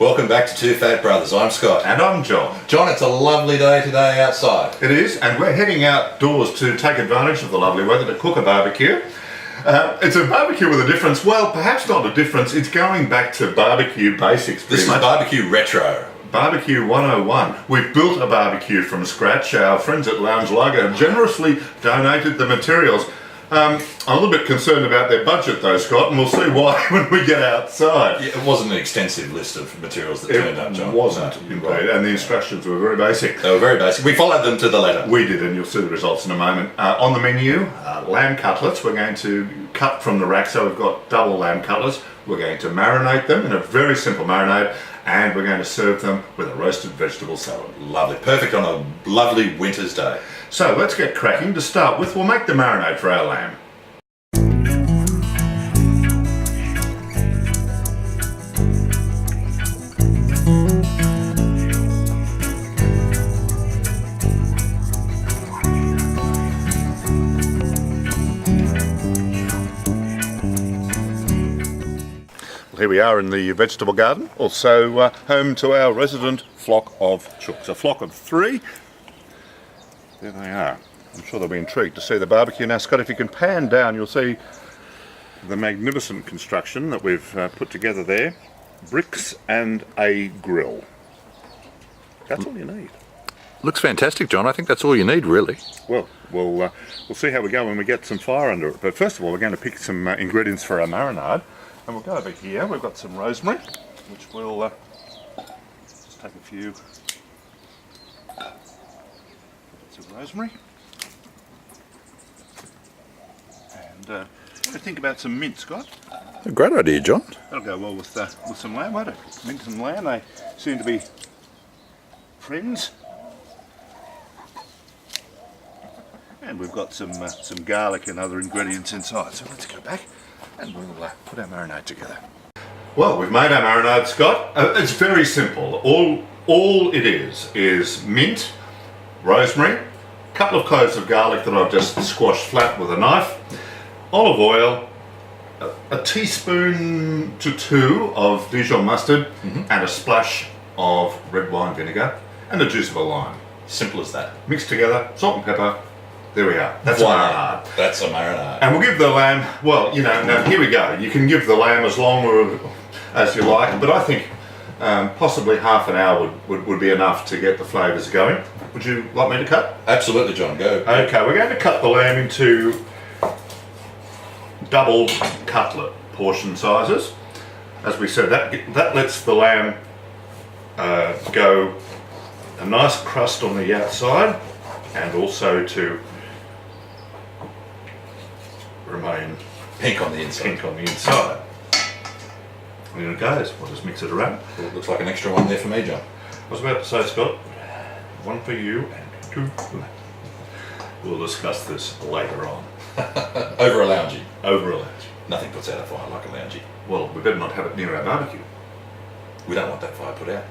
Welcome back to Two Fat Brothers. I'm Scott. And I'm John. John, it's a lovely day today outside. It is, and we're heading outdoors to take advantage of the lovely weather to cook a barbecue. It's a barbecue with a difference. Well, perhaps not a difference. It's going back to barbecue basics. This is barbecue retro. Barbecue 101. We've built a barbecue from scratch. Our friends at Lounge Lager generously donated the materials. I'm a little bit concerned about their budget though, Scott, and we'll see why when we get outside. Yeah, it wasn't an extensive list of materials that turned up, John. It wasn't, indeed, right. And the instructions were very basic. They were very basic. We followed them to the letter. We did, and you'll see the results in a moment. On the menu, lamb cutlets. We're going to cut from the rack, so we've got double lamb cutlets. We're going to marinate them in a very simple marinade, and we're going to serve them with a roasted vegetable salad. Lovely. Perfect on a lovely winter's day. So let's get cracking. To start with, we'll make the marinade for our lamb. Here we are in the vegetable garden, also home to our resident flock of chooks. A flock of 3. There they are. I'm sure they'll be intrigued to see the barbecue. Now, Scott, if you can pan down, you'll see the magnificent construction that we've put together there. Bricks and a grill. That's all you need. Looks fantastic, John. I think that's all you need, really. Well, we'll see how we go when we get some fire under it. But first of all, we're going to pick some ingredients for our marinade. And we'll go over here. We've got some rosemary, which we'll just take a few bits of rosemary. And think about some mint, Scott. A great idea, John. That'll go well with some lamb, won't it? Mint and lamb, they seem to be friends. And we've got some garlic and other ingredients inside. So let's go back and we'll put our marinade together. Well, we've made our marinade, Scott. It's very simple. All it is mint, rosemary, a couple of cloves of garlic that I've just squashed flat with a knife, olive oil, a teaspoon to 2 of Dijon mustard, and a splash of red wine vinegar, and the juice of a lime. Simple as that. Mixed together, salt and pepper. There we are. That's a marinade. That's a marinade. And we'll give the lamb, well, you know, now here we go. You can give the lamb as long as you like, but I think possibly half an hour would be enough to get the flavours going. Would you like me to cut? Absolutely, John. Go. Okay, we're going to cut the lamb into double cutlet portion sizes. As we said, that lets the lamb go a nice crust on the outside and also to remain Pink on the inside. pink on the inside. And here it goes. We'll just mix it around. Well, it looks like an extra one there for me, John. I was about to say, Scott, 1 for you and 2 for me. We'll discuss this later on. Over a loungy. Over a lounge. Nothing puts out a fire like a loungy. Well, we better not have it near our barbecue. We don't want that fire put out.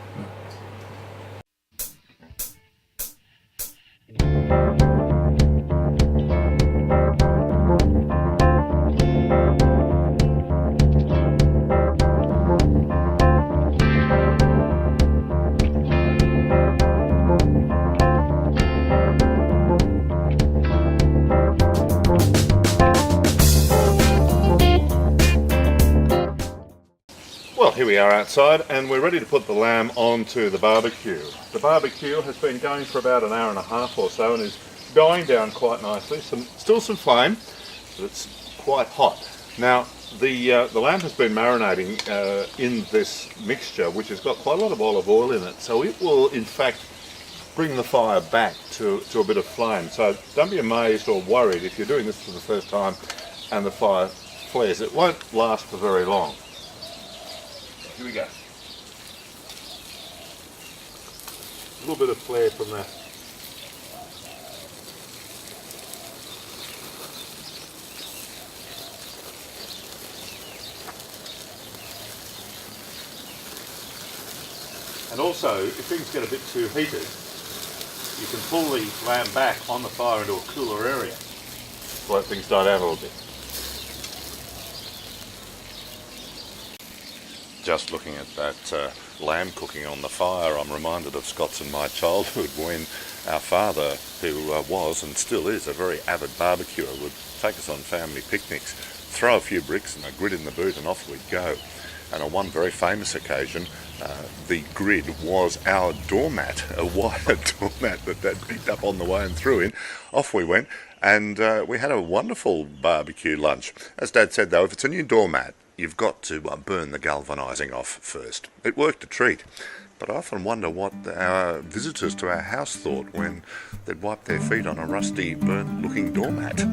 Well, here we are outside and we're ready to put the lamb onto the barbecue. The barbecue has been going for about an hour and a half or so and is dying down quite nicely. Still some flame, but it's quite hot. Now, the lamb has been marinating in this mixture, which has got quite a lot of olive oil in it. So it will, in fact, bring the fire back to a bit of flame. So don't be amazed or worried if you're doing this for the first time and the fire flares. It won't last for very long. Here we go. A little bit of flare from that. And also, if things get a bit too heated, you can pull the lamb back on the fire into a cooler area to let things die down a little bit. Just looking at that lamb cooking on the fire, I'm reminded of Scott's and my childhood when our father, who was and still is a very avid barbecuer, would take us on family picnics, throw a few bricks and a grid in the boot and off we'd go. And on one very famous occasion, the grid was our doormat, a wire doormat that Dad picked up on the way and threw in. Off we went, and we had a wonderful barbecue lunch. As Dad said, though, if it's a new doormat, you've got to burn the galvanising off first. It worked a treat, but I often wonder what our visitors to our house thought when they'd wipe their feet on a rusty, burnt-looking doormat.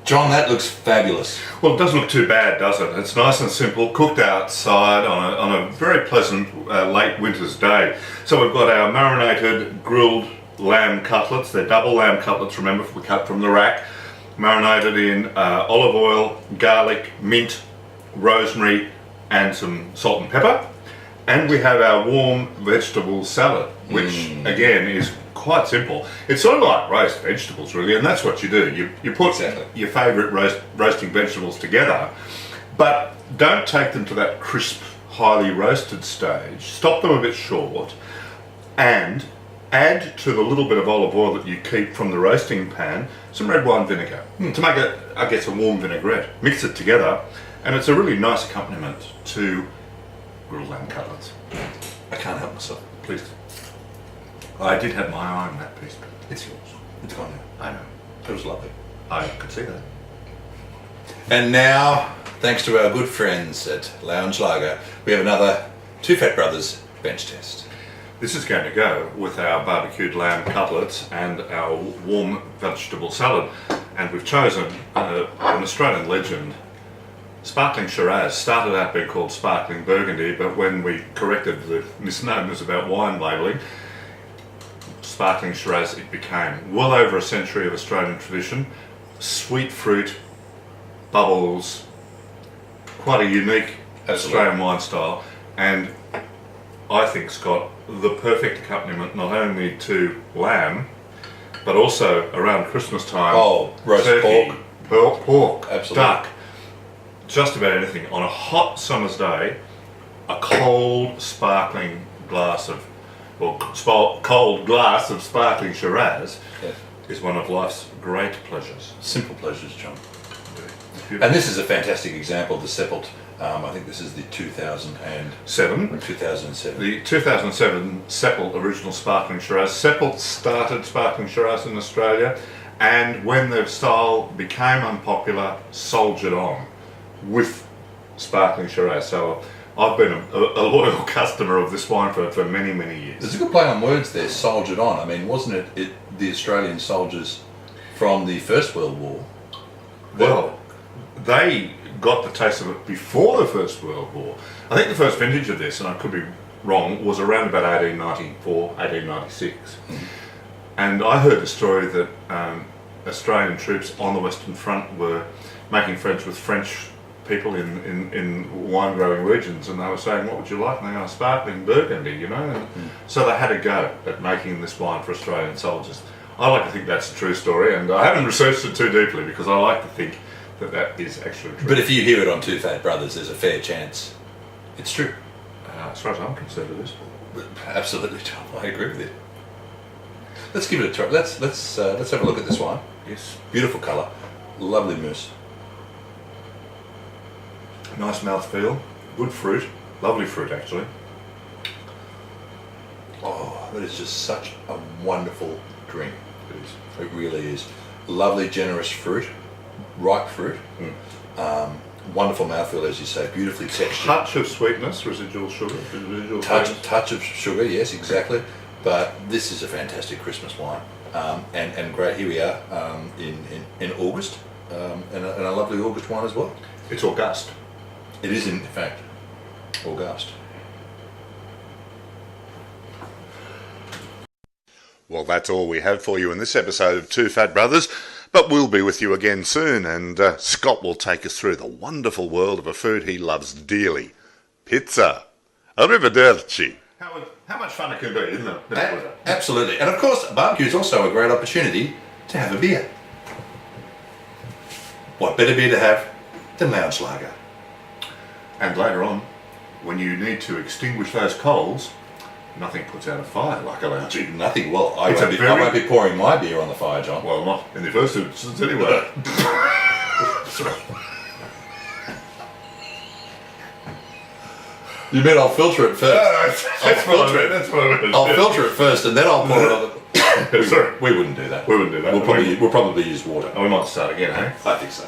John, that looks fabulous. Well, it doesn't look too bad, does it? It's nice and simple, cooked outside on a very pleasant late winter's day. So we've got our marinated grilled lamb cutlets. They're double lamb cutlets, remember, we cut from the rack. Marinated in olive oil, garlic, mint, rosemary and some salt and pepper. And we have our warm vegetable salad, which again is quite simple. It's sort of like roast vegetables, really, and that's what you do. You put your favourite roasting vegetables together, but don't take them to that crisp, highly roasted stage. Stop them a bit short, and add to the little bit of olive oil that you keep from the roasting pan some red wine vinegar to make it, I guess, a warm vinaigrette. Mix it together, and it's a really nice accompaniment to grilled lamb cutlets. I can't help myself. Please. I did have my eye on that piece, but It's yours. It's gone now. I know. It was lovely. I could see that. And now, thanks to our good friends at Lounge Lager, we have another Two Fat Brothers bench test. This is going to go with our barbecued lamb cutlets and our warm vegetable salad. And we've chosen an Australian legend. Sparkling Shiraz started out being called Sparkling Burgundy, but when we corrected the misnomers about wine labelling, Sparkling Shiraz it became. Well over a century of Australian tradition, sweet fruit, bubbles, quite a unique Australian wine style, and I think, Scott, the perfect accompaniment not only to lamb, but also around Christmas time. Oh, roast turkey, pork, Absolutely. duck, just about anything. On a hot summer's day, a cold, sparkling glass of, cold glass of sparkling Shiraz is one of life's great pleasures. Simple pleasures, John. And this is a fantastic example of the Seppelt. I think this is the 2007. The 2007 Seppelt original Sparkling Shiraz. Seppelt started Sparkling Shiraz in Australia, and when the style became unpopular, soldiered on with Sparkling Shiraz. So I've been a loyal customer of this wine for many, many years. There's a good play on words there, soldiered on. I mean, wasn't it the Australian soldiers from the First World War? Well, they got the taste of it before the First World War. I think the first vintage of this, and I could be wrong, was around about 1894, 1896. And I heard the story that Australian troops on the Western Front were making friends with French people in wine growing regions, and they were saying, what would you like? And they go, sparkling Burgundy, you know? And so they had a go at making this wine for Australian soldiers. I like to think that's a true story, and I haven't researched it too deeply because I like to think that is actually true. But if you hear it on Two Fat Brothers, there's a fair chance it's true. As far as I'm concerned, it is. Absolutely, John. I agree with you. Let's give it a try. Let's have a look at this wine. Yes. Beautiful colour, lovely mousse. Nice mouthfeel, good fruit, lovely fruit actually. Oh, that is just such a wonderful drink. It is. It really is. Lovely, generous fruit, ripe fruit. Wonderful mouthfeel, as you say, beautifully textured. Touch of sweetness, residual sugar, residual flavors. Touch of sugar, yes, exactly. But this is a fantastic Christmas wine, and great. Here we are in August, and a lovely August wine as well. It's august. It is, in fact, August. Well, that's all we have for you in this episode of Two Fat Brothers, but we'll be with you again soon, and Scott will take us through the wonderful world of a food he loves dearly, pizza. Arrivederci. How much fun it can be, isn't it? Absolutely. And of course, barbecue is also a great opportunity to have a beer. What better beer to have than lounge lager? And later on, when you need to extinguish those coals, nothing puts out a fire like a lounge. Nothing. Well, I It's won't, a be, very- I won't be pouring my beer on the fire, John. Well, not in the first instance anyway. You mean I'll filter it first? That's what I meant. That's what I meant. I'll filter it first and then I'll pour it on the... Sorry. We wouldn't do that. We wouldn't do that. We'll probably use water. Oh, we might start again, eh? I think so.